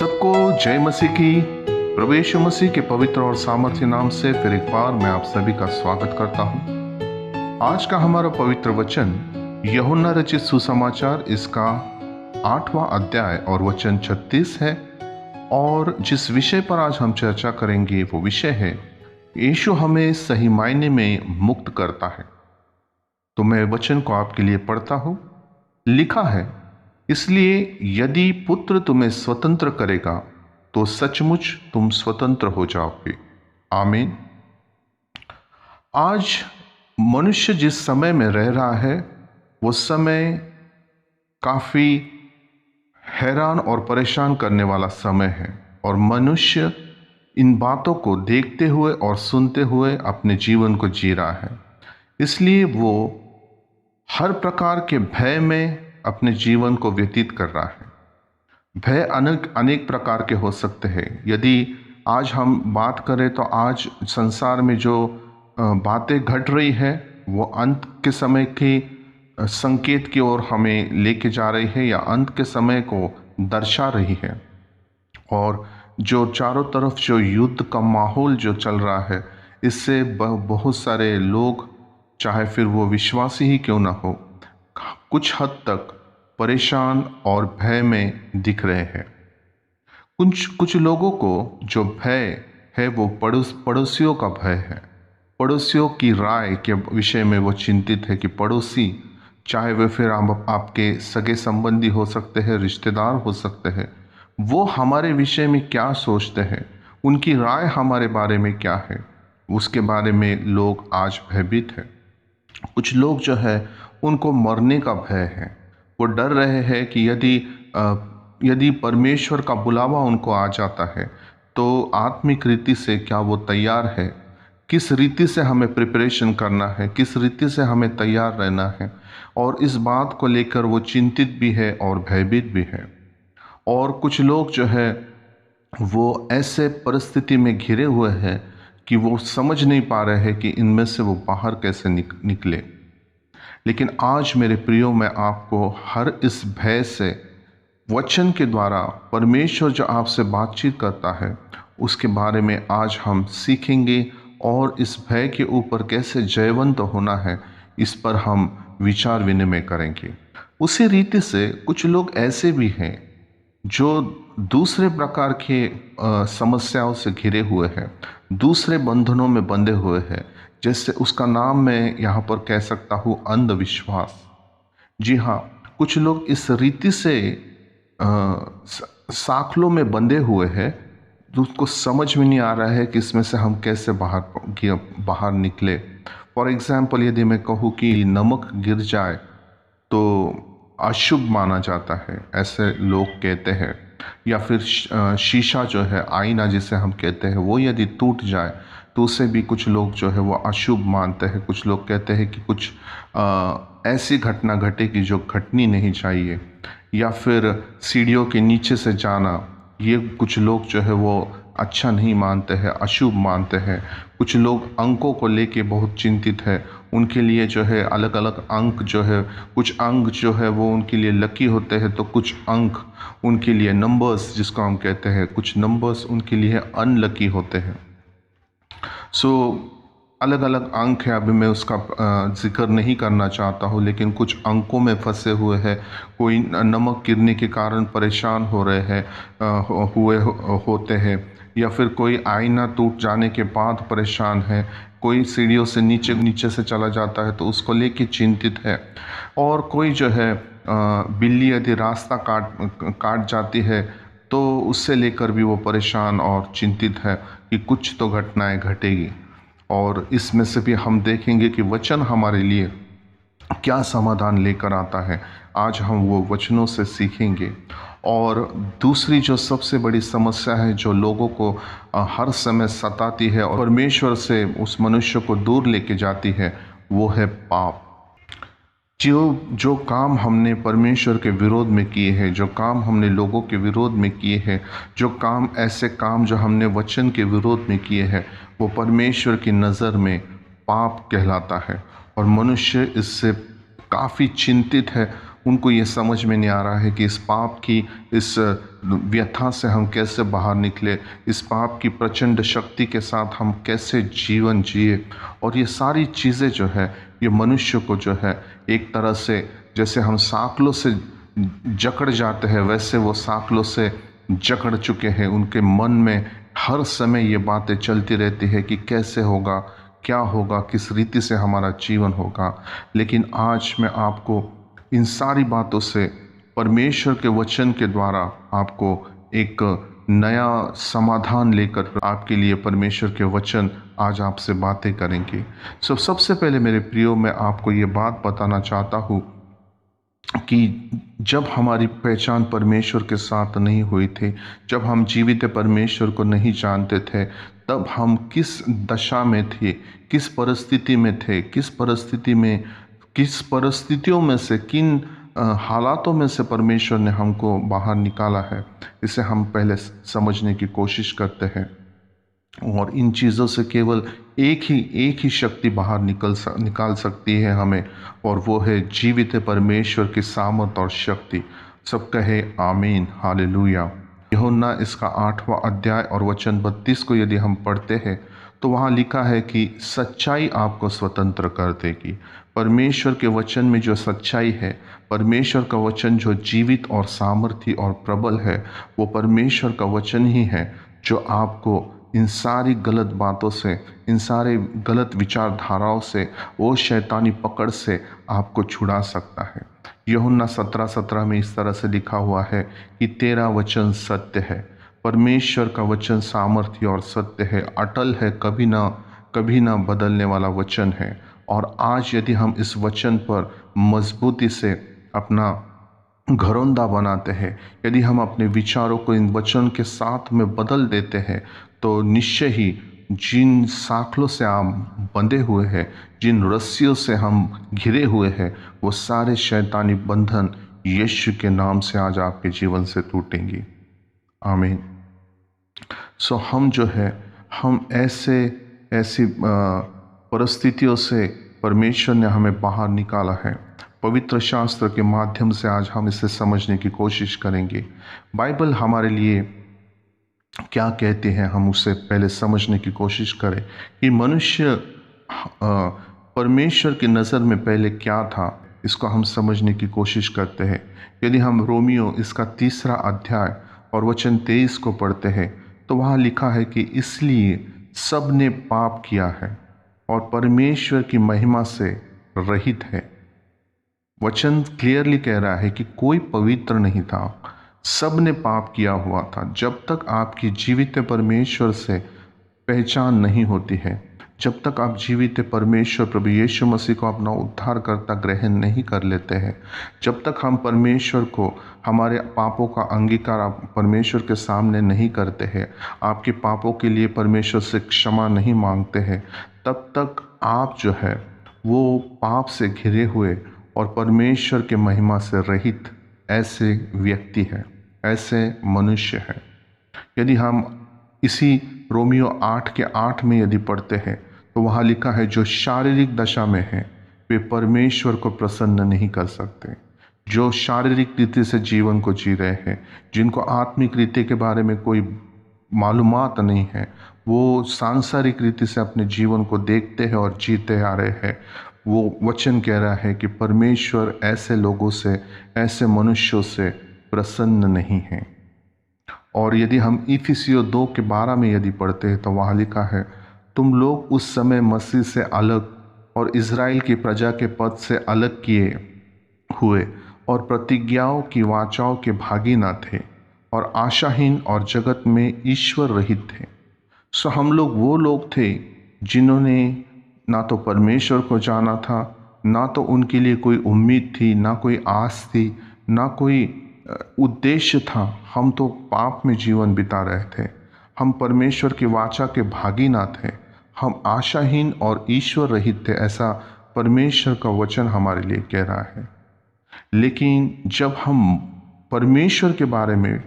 सबको जय मसीह की। प्रभु यीशु मसीह के पवित्र और सामर्थ्य नाम से फिर एक बार मैं आप सभी का स्वागत करता हूं। आज का हमारा पवित्र वचन यूहन्ना रचित सुसमाचार इसका 8वां अध्याय और वचन 36 है। और जिस विषय पर आज हम चर्चा करेंगे वो विषय है यीशु हमें सही मायने में मुक्त करता है। तो मैं वचन को आपके लिए पढ़ता हूं। लिखा है, इसलिए यदि पुत्र तुम्हें स्वतंत्र करेगा तो सचमुच तुम स्वतंत्र हो जाओगे। आमीन। आज मनुष्य जिस समय में रह रहा है वो समय काफी हैरान और परेशान करने वाला समय है, और मनुष्य इन बातों को देखते हुए और सुनते हुए अपने जीवन को जी रहा है। इसलिए वो हर प्रकार के भय में अपने जीवन को व्यतीत कर रहा है। भय अनेक प्रकार के हो सकते हैं। यदि आज हम बात करें तो आज संसार में जो बातें घट रही है वो अंत के समय के संकेत की ओर हमें लेके जा रही है या अंत के समय को दर्शा रही है। और जो चारों तरफ जो युद्ध का माहौल जो चल रहा है, इससे बहुत सारे लोग, चाहे फिर वो विश्वासी ही क्यों ना हो, कुछ हद तक परेशान और भय में दिख रहे हैं। कुछ लोगों को जो भय है वो पड़ोसियों का भय है। पड़ोसियों की राय के विषय में वो चिंतित है कि पड़ोसी, चाहे वे फिर आपके सगे संबंधी हो सकते हैं, रिश्तेदार हो सकते हैं, वो हमारे विषय में क्या सोचते हैं, उनकी राय हमारे बारे में क्या है, उसके बारे में लोग आज भयभीत हैं। कुछ लोग जो है उनको मरने का भय है। वो डर रहे हैं कि यदि परमेश्वर का बुलावा उनको आ जाता है तो आत्मिक रीति से क्या वो तैयार है, किस रीति से हमें प्रिपरेशन करना है, किस रीति से हमें तैयार रहना है। और इस बात को लेकर वो चिंतित भी है और भयभीत भी है। और कुछ लोग जो है वो ऐसे परिस्थिति में घिरे हुए हैं कि वो समझ नहीं पा रहे हैं कि इनमें से वो बाहर कैसे निकले। लेकिन आज मेरे प्रियो, मैं आपको हर इस भय से वचन के द्वारा परमेश्वर जो आपसे बातचीत करता है उसके बारे में आज हम सीखेंगे, और इस भय के ऊपर कैसे जयवंत होना है इस पर हम विचार विनिमय करेंगे। उसी रीति से कुछ लोग ऐसे भी हैं जो दूसरे प्रकार के समस्याओं से घिरे हुए हैं, दूसरे बंधनों में बंधे हुए हैं। जैसे उसका नाम मैं यहाँ पर कह सकता हूँ अंधविश्वास। जी हाँ, कुछ लोग इस रीति से साखलों में बंधे हुए हैं जो उसको समझ में नहीं आ रहा है कि इसमें से हम कैसे बाहर निकले। फॉर एग्जाम्पल, यदि मैं कहूँ कि नमक गिर जाए तो अशुभ माना जाता है, ऐसे लोग कहते हैं। या फिर शीशा जो है, आईना जिसे हम कहते हैं, वो यदि टूट जाए तो उसे भी कुछ लोग जो है वो अशुभ मानते हैं। कुछ लोग कहते हैं कि कुछ ऐसी घटना घटेगी जो घटनी नहीं चाहिए। या फिर सीढ़ियों के नीचे से जाना, ये कुछ लोग जो है वो अच्छा नहीं मानते हैं, अशुभ मानते हैं। कुछ लोग अंकों को लेके बहुत चिंतित है। उनके लिए जो है अलग अलग अंक जो है, कुछ अंक जो है वो उनके लिए लकी होते हैं, तो कुछ अंक उनके लिए, नंबर्स जिसको हम कहते हैं, कुछ नंबर्स उनके लिए अनलकी होते हैं। अलग अलग अंक है, अभी मैं उसका जिक्र नहीं करना चाहता हूँ, लेकिन कुछ अंकों में फंसे हुए हैं। कोई नमक गिरने के कारण परेशान हो रहे हैं, होते हैं। या फिर कोई आईना टूट जाने के बाद परेशान है। कोई सीढ़ियों से नीचे से चला जाता है तो उसको लेके चिंतित है। और कोई जो है बिल्ली यदि रास्ता काट जाती है तो उससे लेकर भी वो परेशान और चिंतित है कि कुछ तो घटनाएं घटेगी। और इसमें से भी हम देखेंगे कि वचन हमारे लिए क्या समाधान लेकर आता है। आज हम वो वचनों से सीखेंगे। और दूसरी जो सबसे बड़ी समस्या है जो लोगों को हर समय सताती है और परमेश्वर से उस मनुष्य को दूर लेके जाती है, वो है पाप। जो काम हमने परमेश्वर के विरोध में किए हैं, जो काम हमने लोगों के विरोध में किए हैं, ऐसे काम जो हमने वचन के विरोध में किए हैं, वो परमेश्वर की नज़र में पाप कहलाता है। और मनुष्य इससे काफ़ी चिंतित है। उनको ये समझ में नहीं आ रहा है कि इस पाप की, इस व्यथा से हम कैसे बाहर निकले, इस पाप की प्रचंड शक्ति के साथ हम कैसे जीवन जिए। और ये सारी चीज़ें जो है, ये मनुष्य को जो है एक तरह से, जैसे हम साँकलों से जकड़ जाते हैं, वैसे वो साँकलों से जकड़ चुके हैं। उनके मन में हर समय ये बातें चलती रहती है कि कैसे होगा, क्या होगा, किस रीति से हमारा जीवन होगा। लेकिन आज मैं आपको इन सारी बातों से परमेश्वर के वचन के द्वारा आपको एक नया समाधान लेकर आपके लिए परमेश्वर के वचन आज आपसे बातें करेंगे। सबसे पहले मेरे प्रियो, मैं आपको ये बात बताना चाहता हूँ कि जब हमारी पहचान परमेश्वर के साथ नहीं हुई थी, जब हम जीवित परमेश्वर को नहीं जानते थे, तब हम किस दशा में थे, किस परिस्थिति में थे, किस परिस्थितियों में से, किन हालातों में से परमेश्वर ने हमको बाहर निकाला है, इसे हम पहले समझने की कोशिश करते हैं। और इन चीज़ों से केवल एक ही शक्ति बाहर निकाल सकती है हमें, और वो है जीवित परमेश्वर की सामर्थ और शक्ति। सब कहे आमीन, हालेलुया। यूहन्ना इसका 8वां अध्याय और वचन 32 को यदि हम पढ़ते हैं तो वहाँ लिखा है कि सच्चाई आपको स्वतंत्र कर देगी। परमेश्वर के वचन में जो सच्चाई है, परमेश्वर का वचन जो जीवित और सामर्थी और प्रबल है, वो परमेश्वर का वचन ही है जो आपको इन सारी गलत बातों से, इन सारे गलत विचारधाराओं से, वो शैतानी पकड़ से आपको छुड़ा सकता है। यूहन्ना 17:17 में इस तरह से लिखा हुआ है कि तेरा वचन सत्य है। परमेश्वर का वचन सामर्थ्य और सत्य है, अटल है, कभी ना बदलने वाला वचन है। और आज यदि हम इस वचन पर मजबूती से अपना घरौंदा बनाते हैं, यदि हम अपने विचारों को इन वचन के साथ में बदल देते हैं, तो निश्चय ही जिन साँकलों से आप बंधे हुए हैं, जिन रस्सियों से हम घिरे हुए हैं, वो सारे शैतानी बंधन यीशु के नाम से आज आपके जीवन से टूटेंगे। आमीन। हम जो है, हम ऐसी परिस्थितियों से परमेश्वर ने हमें बाहर निकाला है। पवित्र शास्त्र के माध्यम से आज हम इसे समझने की कोशिश करेंगे। बाइबल हमारे लिए क्या कहते हैं, हम उसे पहले समझने की कोशिश करें कि मनुष्य परमेश्वर की नज़र में पहले क्या था, इसको हम समझने की कोशिश करते हैं। यदि हम रोमियो इसका 3रा अध्याय और वचन 23 को पढ़ते हैं तो वहाँ लिखा है कि इसलिए सब ने पाप किया है और परमेश्वर की महिमा से रहित है। वचन क्लियरली कह रहा है कि कोई पवित्र नहीं था, सब ने पाप किया हुआ था। जब तक आपकी जीवित परमेश्वर से पहचान नहीं होती है, जब तक आप जीवित परमेश्वर प्रभु यीशु मसीह को अपना उद्धारकर्ता ग्रहण नहीं कर लेते हैं, जब तक हम परमेश्वर को, हमारे पापों का अंगीकार परमेश्वर के सामने नहीं करते हैं, आपके पापों के लिए परमेश्वर से क्षमा नहीं मांगते हैं, तब तक आप जो है वो पाप से घिरे हुए और परमेश्वर के महिमा से रहित ऐसे व्यक्ति है, ऐसे मनुष्य है। यदि हम इसी रोमियो 8:8 में यदि पढ़ते हैं तो वहाँ लिखा है जो शारीरिक दशा में है वे परमेश्वर को प्रसन्न नहीं कर सकते। जो शारीरिक रीति से जीवन को जी रहे हैं, जिनको आत्मिक रीति के बारे में कोई मालूमात नहीं है, वो सांसारिक रीति से अपने जीवन को देखते हैं और जीते आ रहे हैं, वो वचन कह रहा है कि परमेश्वर ऐसे लोगों से, ऐसे मनुष्यों से प्रसन्न नहीं है। और यदि हम इफिसियों 2:12 में यदि पढ़ते हैं तो वहाँ लिखा है तुम लोग उस समय मसीह से अलग और इज़राइल की प्रजा के पद से अलग किए हुए और प्रतिज्ञाओं की वाचाओं के भागी न थे और आशाहीन और जगत में ईश्वर रहित थे। हम लोग वो लोग थे जिन्होंने ना तो परमेश्वर को जाना था, ना तो उनके लिए कोई उम्मीद थी, ना कोई आस थी, ना कोई उद्देश्य था। हम तो पाप में जीवन बिता रहे थे, हम परमेश्वर की वाचा के भागी ना थे, हम आशाहीन और ईश्वर रहित थे, ऐसा परमेश्वर का वचन हमारे लिए कह रहा है। लेकिन जब हम परमेश्वर के बारे में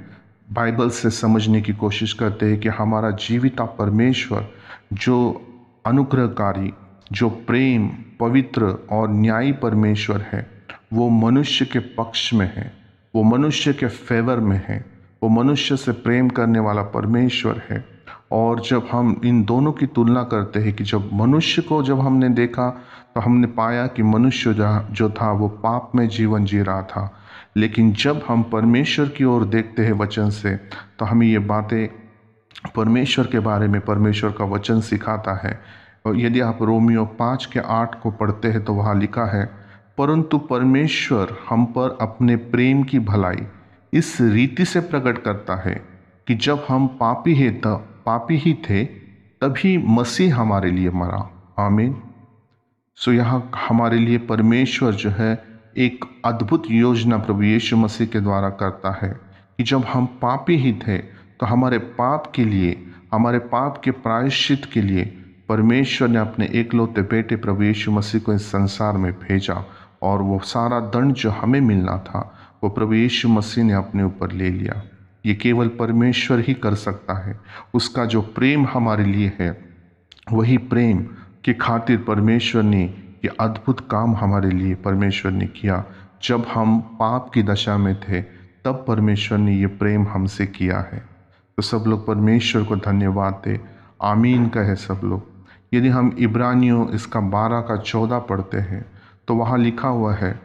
बाइबल से समझने की कोशिश करते हैं कि हमारा जीविता परमेश्वर जो अनुग्रहकारी, जो प्रेम, पवित्र और न्यायी परमेश्वर है, वो मनुष्य के पक्ष में है, वो मनुष्य के फेवर में है, वो मनुष्य से प्रेम करने वाला परमेश्वर है। और जब हम इन दोनों की तुलना करते हैं कि जब मनुष्य को जब हमने देखा तो हमने पाया कि मनुष्य जो था वो पाप में जीवन जी रहा था, लेकिन जब हम परमेश्वर की ओर देखते हैं वचन से, तो हमें ये बातें परमेश्वर के बारे में परमेश्वर का वचन सिखाता है। और यदि आप रोमियो 5:8 को पढ़ते हैं तो वहाँ लिखा है, परंतु परमेश्वर हम पर अपने प्रेम की भलाई इस रीति से प्रकट करता है कि जब हम पापी ही थे तभी मसीह हमारे लिए मरा। आमीन। सो यहाँ हमारे लिए परमेश्वर जो है एक अद्भुत योजना प्रभु यीशु मसीह के द्वारा करता है कि जब हम पापी ही थे तो हमारे पाप के लिए, हमारे पाप के प्रायश्चित के लिए परमेश्वर ने अपने एकलौते बेटे प्रभु यीशु मसीह को इस संसार में भेजा। और वो सारा दंड जो हमें मिलना था वो प्रभु यीशु मसीह ने अपने ऊपर ले लिया। ये केवल परमेश्वर ही कर सकता है। उसका जो प्रेम हमारे लिए है, वही प्रेम के खातिर परमेश्वर ने ये अद्भुत काम हमारे लिए परमेश्वर ने किया। जब हम पाप की दशा में थे तब परमेश्वर ने ये प्रेम हमसे किया है। तो सब लोग परमेश्वर को धन्यवाद दे। आमीन कहे सब लोग। यदि हम इब्रानियों इसका 12:14 पढ़ते हैं तो वहाँ लिखा हुआ है,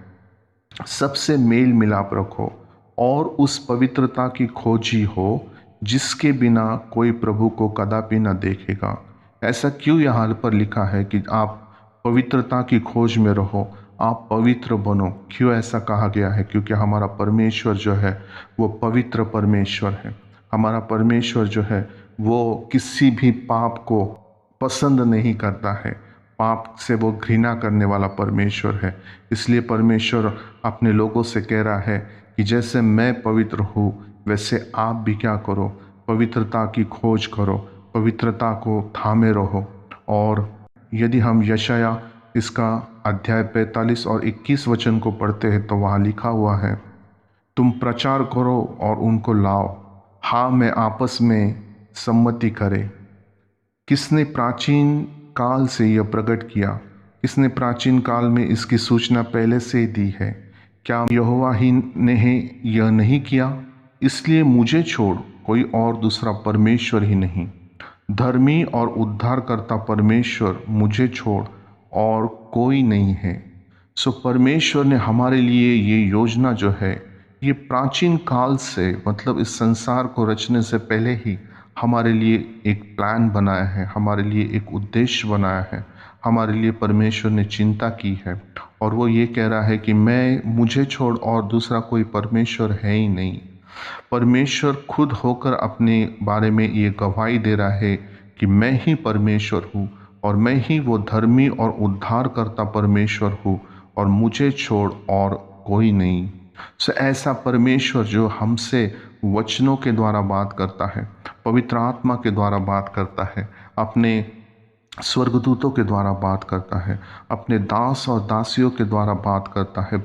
सबसे मेल मिलाप रखो और उस पवित्रता की खोजी हो जिसके बिना कोई प्रभु को कदापि न देखेगा। ऐसा क्यों यहाँ पर लिखा है कि आप पवित्रता की खोज में रहो, आप पवित्र बनो? क्यों ऐसा कहा गया है? क्योंकि हमारा परमेश्वर जो है वो पवित्र परमेश्वर है। हमारा परमेश्वर जो है वो किसी भी पाप को पसंद नहीं करता है। पाप से वो घृणा करने वाला परमेश्वर है। इसलिए परमेश्वर अपने लोगों से कह रहा है कि जैसे मैं पवित्र हूँ वैसे आप भी क्या करो, पवित्रता की खोज करो, पवित्रता को थामे रहो। और यदि हम यशाया इसका अध्याय 45 और 21 वचन को पढ़ते हैं तो वहाँ लिखा हुआ है, तुम प्रचार करो और उनको लाओ, हाँ मैं आपस में सम्मति करे। किसने प्राचीन काल से यह प्रकट किया? किसने प्राचीन काल में इसकी सूचना पहले से दी है? क्या यहोवा ही ने यह नहीं किया? इसलिए मुझे छोड़ कोई और दूसरा परमेश्वर ही नहीं, धर्मी और उद्धारकर्ता परमेश्वर मुझे छोड़ और कोई नहीं है। सो परमेश्वर ने हमारे लिए ये योजना जो है, ये प्राचीन काल से, मतलब इस संसार को रचने से पहले ही हमारे लिए एक प्लान बनाया है, हमारे लिए एक उद्देश्य बनाया है, हमारे लिए परमेश्वर ने चिंता की है। और वो ये कह रहा है कि मुझे छोड़ और दूसरा कोई परमेश्वर है ही नहीं। परमेश्वर खुद होकर अपने बारे में ये गवाही दे रहा है कि मैं ही परमेश्वर हूँ और मैं ही वो धर्मी और उद्धार करता परमेश्वर हूँ और मुझे छोड़ और कोई नहीं। सो ऐसा परमेश्वर जो हमसे वचनों के द्वारा बात करता है, पवित्र आत्मा के द्वारा बात करता है, अपने स्वर्गदूतों के द्वारा बात करता है, अपने दास और दासियों के द्वारा बात करता है,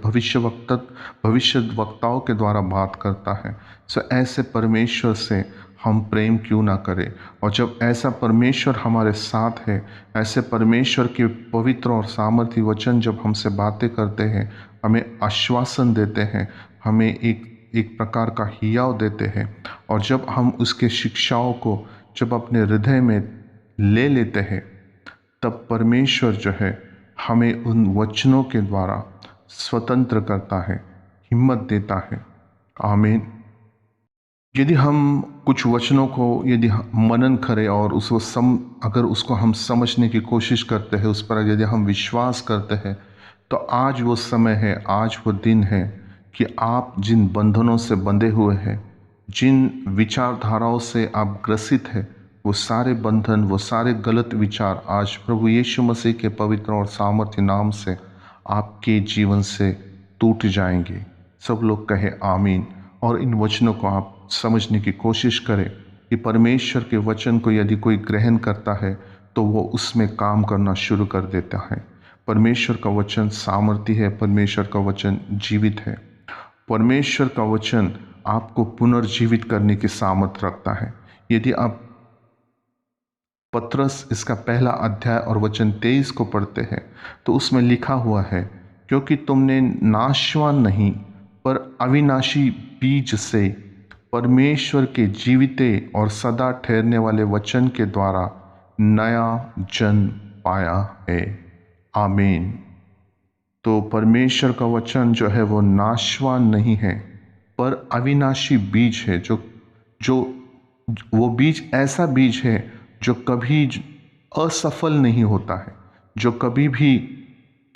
भविष्यवक्ताओं के द्वारा बात करता है। सो ऐसे परमेश्वर से हम प्रेम क्यों ना करें? और जब ऐसा परमेश्वर हमारे साथ है, ऐसे परमेश्वर के पवित्र और सामर्थी वचन जब हमसे बातें करते हैं, हमें आश्वासन देते हैं, हमें एक प्रकार का हियाव देते हैं, और जब हम उसके शिक्षाओं को जब अपने हृदय में ले लेते हैं, तब परमेश्वर जो है हमें उन वचनों के द्वारा स्वतंत्र करता है, हिम्मत देता है। आमीन। यदि हम कुछ वचनों को यदि मनन करें और अगर उसको हम समझने की कोशिश करते हैं, उस पर यदि हम विश्वास करते हैं, तो आज वो समय है, आज वो दिन है कि आप जिन बंधनों से बंधे हुए हैं, जिन विचारधाराओं से आप ग्रसित हैं, वो सारे बंधन, वो सारे गलत विचार आज प्रभु यीशु मसीह के पवित्र और सामर्थ्य नाम से आपके जीवन से टूट जाएंगे। सब लोग कहे आमीन। और इन वचनों को आप समझने की कोशिश करें कि परमेश्वर के वचन को यदि कोई ग्रहण करता है तो वो उसमें काम करना शुरू कर देता है। परमेश्वर का वचन सामर्थी है, परमेश्वर का वचन जीवित है। परमेश्वर का वचन आपको पुनर्जीवित करने की सामर्थ रखता है। यदि आप पत्रस इसका पहला अध्याय और वचन 23 को पढ़ते हैं तो उसमें लिखा हुआ है क्योंकि तुमने नाशवान नहीं पर अविनाशी बीज से परमेश्वर के जीविते और सदा ठहरने वाले वचन के द्वारा नया जन्म पाया है। आमीन। तो परमेश्वर का वचन जो है वो नाशवान नहीं है पर अविनाशी बीज है, जो वो बीज ऐसा बीज है जो कभी असफल नहीं होता है, जो कभी भी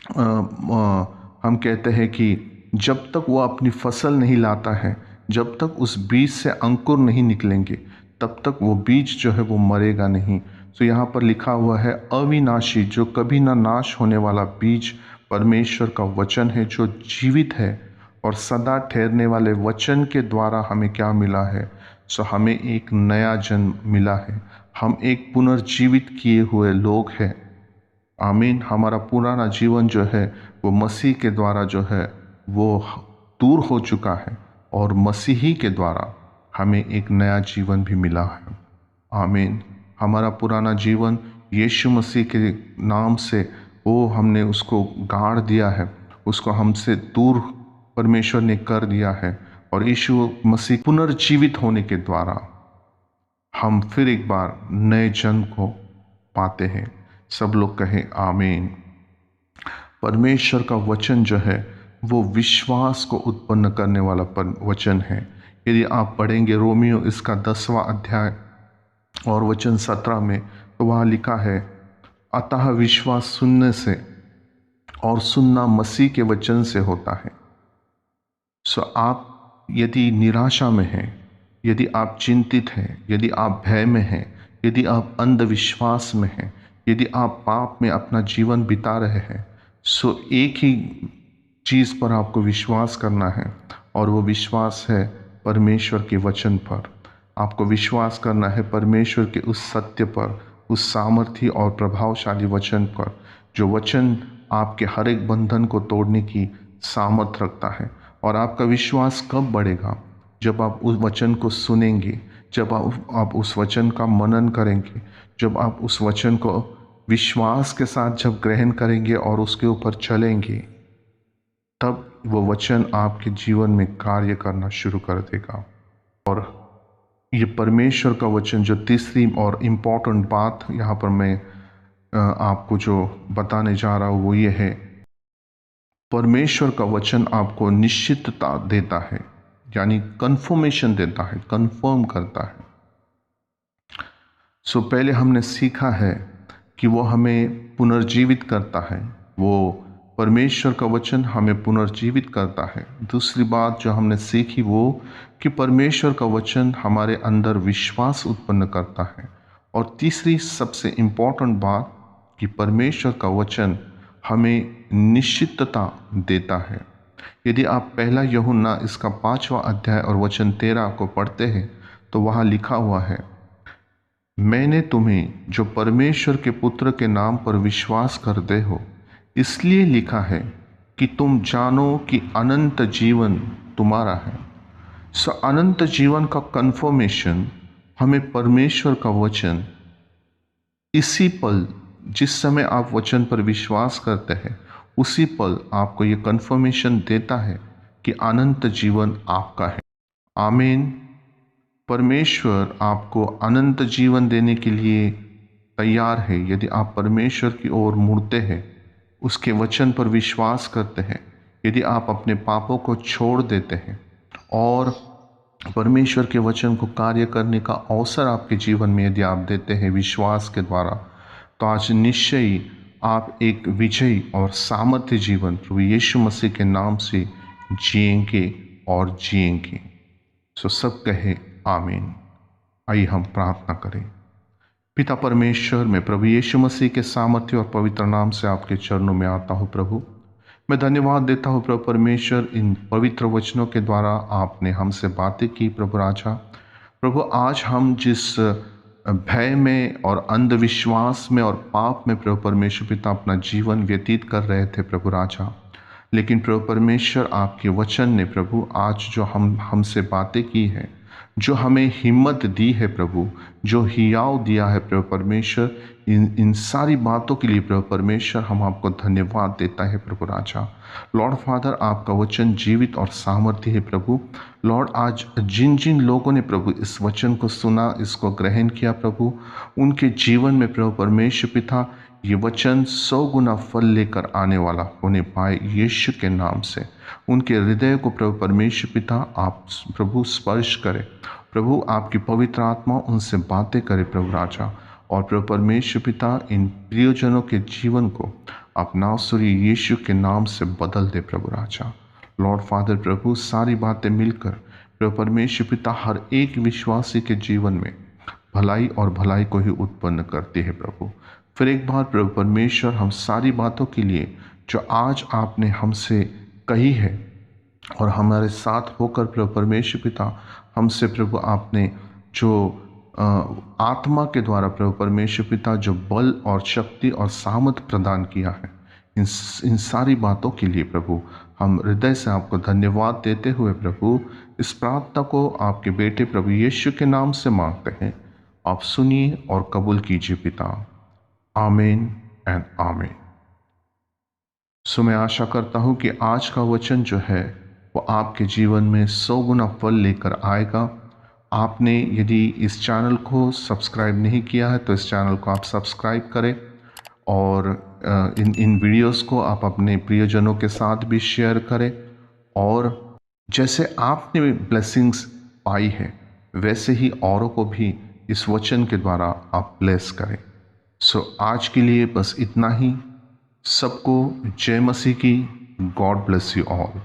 हम कहते हैं कि जब तक वो अपनी फसल नहीं लाता है, जब तक उस बीज से अंकुर नहीं निकलेंगे, तब तक वो बीज जो है वो मरेगा नहीं। तो यहाँ पर लिखा हुआ है अविनाशी, जो कभी ना नाश होने वाला बीज परमेश्वर का वचन है, जो जीवित है और सदा ठहरने वाले वचन के द्वारा हमें क्या मिला है? सो हमें एक नया जन्म मिला है। हम एक पुनर्जीवित किए हुए लोग हैं। आमीन। हमारा पुराना जीवन जो है वो मसीह के द्वारा जो है वो दूर हो चुका है और मसीही के द्वारा हमें एक नया जीवन भी मिला है। आमीन। हमारा पुराना जीवन यीशु मसीह के नाम से वो हमने उसको गाड़ दिया है, उसको हमसे दूर परमेश्वर ने कर दिया है, और यीशु मसीह पुनर्जीवित होने के द्वारा हम फिर एक बार नए जन्म को पाते हैं। सब लोग कहें आमीन। परमेश्वर का वचन जो है वो विश्वास को उत्पन्न करने वाला वचन है। यदि आप पढ़ेंगे रोमियो इसका 10वां अध्याय और वचन 17 में, तो वहाँ लिखा है, अतः विश्वास सुनने से और सुनना मसीह के वचन से होता है। सो आप यदि निराशा में हैं, यदि आप चिंतित हैं, यदि आप भय में हैं, यदि आप अंधविश्वास में हैं, यदि आप पाप में अपना जीवन बिता रहे हैं, सो एक ही चीज़ पर आपको विश्वास करना है, और वो विश्वास है परमेश्वर के वचन पर। आपको विश्वास करना है परमेश्वर के उस सत्य पर, उस सामर्थी और प्रभावशाली वचन पर, जो वचन आपके हर एक बंधन को तोड़ने की सामर्थ रखता है। और आपका विश्वास कब बढ़ेगा? जब आप उस वचन को सुनेंगे, जब आप उस वचन का मनन करेंगे, जब आप उस वचन को विश्वास के साथ जब ग्रहण करेंगे और उसके ऊपर चलेंगे, तब वो वचन आपके जीवन में कार्य करना शुरू कर देगा। और ये परमेश्वर का वचन, जो तीसरी और इम्पोर्टेंट बात यहाँ पर मैं आपको जो बताने जा रहा हूँ वो ये है, परमेश्वर का वचन आपको निश्चितता देता है, यानी कन्फर्मेशन देता है, कन्फर्म करता है। सो पहले हमने सीखा है कि वो हमें पुनर्जीवित करता है, वो परमेश्वर का वचन हमें पुनर्जीवित करता है। दूसरी बात जो हमने सीखी वो कि परमेश्वर का वचन हमारे अंदर विश्वास उत्पन्न करता है। और तीसरी सबसे इम्पोर्टेंट बात कि परमेश्वर का वचन हमें निश्चितता देता है। यदि आप पहला यूहन्ना इसका 5वां अध्याय और वचन 13 को पढ़ते हैं, तो वहाँ लिखा हुआ है, मैंने तुम्हें जो परमेश्वर के पुत्र के नाम पर विश्वास करते हो इसलिए लिखा है कि तुम जानो कि अनंत जीवन तुम्हारा है। सो अनंत जीवन का कन्फर्मेशन हमें परमेश्वर का वचन इसी पल, जिस समय आप वचन पर विश्वास करते हैं, उसी पल आपको ये कन्फर्मेशन देता है कि अनंत जीवन आपका है। आमीन। परमेश्वर आपको अनंत जीवन देने के लिए तैयार है यदि आप परमेश्वर की ओर मुड़ते हैं, उसके वचन पर विश्वास करते हैं, यदि आप अपने पापों को छोड़ देते हैं और परमेश्वर के वचन को कार्य करने का अवसर आपके जीवन में यदि आप देते हैं विश्वास के द्वारा, तो आज निश्चय ही आप एक विजयी और सामर्थ्य जीवन प्रभु यीशु मसीह के नाम से जिएंगे और जिएंगे। सो सब कहे आमीन। आइए हम प्रार्थना करें। पिता परमेश्वर, मैं प्रभु यीशु मसीह के सामर्थ्य और पवित्र नाम से आपके चरणों में आता हूँ। प्रभु मैं धन्यवाद देता हूँ प्रभु परमेश्वर, इन पवित्र वचनों के द्वारा आपने हमसे बातें की। प्रभु राजा, प्रभु आज हम जिस भय में और अंधविश्वास में और पाप में प्रभु परमेश्वर पिता अपना जीवन व्यतीत कर रहे थे प्रभु राजा, लेकिन प्रभु परमेश्वर आपके वचन ने प्रभु आज जो हमसे बातें की है, जो हमें हिम्मत दी है प्रभु, जो हियाव दिया है प्रभु परमेश्वर, इन सारी बातों के लिए प्रभु परमेश्वर हम आपको धन्यवाद देता है प्रभु राजा। लॉर्ड फादर, आपका वचन जीवित और सामर्थ्य है प्रभु। लॉर्ड, आज जिन जिन लोगों ने प्रभु इस वचन को सुना, इसको ग्रहण किया प्रभु, उनके जीवन में प्रभु परमेश्वर पिता ये वचन 100 गुना फल लेकर आने वाला होने पाए यीशु के नाम से। उनके हृदय को प्रभु परमेश्वर पिता आप प्रभु स्पर्श करें। प्रभु, आपकी पवित्र आत्मा उनसे बातें करे प्रभु राजा। और प्रभु परमेश्वर पिता, इन प्रियजनों के जीवन को आप नासरी यीशु के नाम से बदल दे प्रभु राजा। लॉर्ड फादर प्रभु, सारी बातें मिलकर प्रभु परमेश्वर पिता हर एक विश्वासी के जीवन में भलाई और भलाई को ही उत्पन्न करती है प्रभु। फिर एक बार प्रभु परमेश्वर, हम सारी बातों के लिए जो आज आपने हमसे कही है और हमारे साथ होकर प्रभु परमेश्वर पिता हमसे प्रभु आपने जो आत्मा के द्वारा प्रभु परमेश्वर पिता जो बल और शक्ति और सामर्थ प्रदान किया है, इन सारी बातों के लिए प्रभु हम हृदय से आपको धन्यवाद देते हुए प्रभु इस प्रार्थना को आपके बेटे प्रभु यीशु के नाम से मांगते हैं। आप सुनिए और कबूल कीजिए पिता। आमीन एंड आमीन। सो मैं आशा करता हूँ कि आज का वचन जो है वो आपके जीवन में 100 गुना फल लेकर आएगा। आपने यदि इस चैनल को सब्सक्राइब नहीं किया है तो इस चैनल को आप सब्सक्राइब करें और इन वीडियोस को आप अपने प्रियजनों के साथ भी शेयर करें। और जैसे आपने ब्लेसिंग्स पाई है वैसे ही औरों को भी इस वचन के द्वारा आप ब्लेस करें। सो आज के लिए बस इतना ही। सबको जय मसीह की। God bless you all.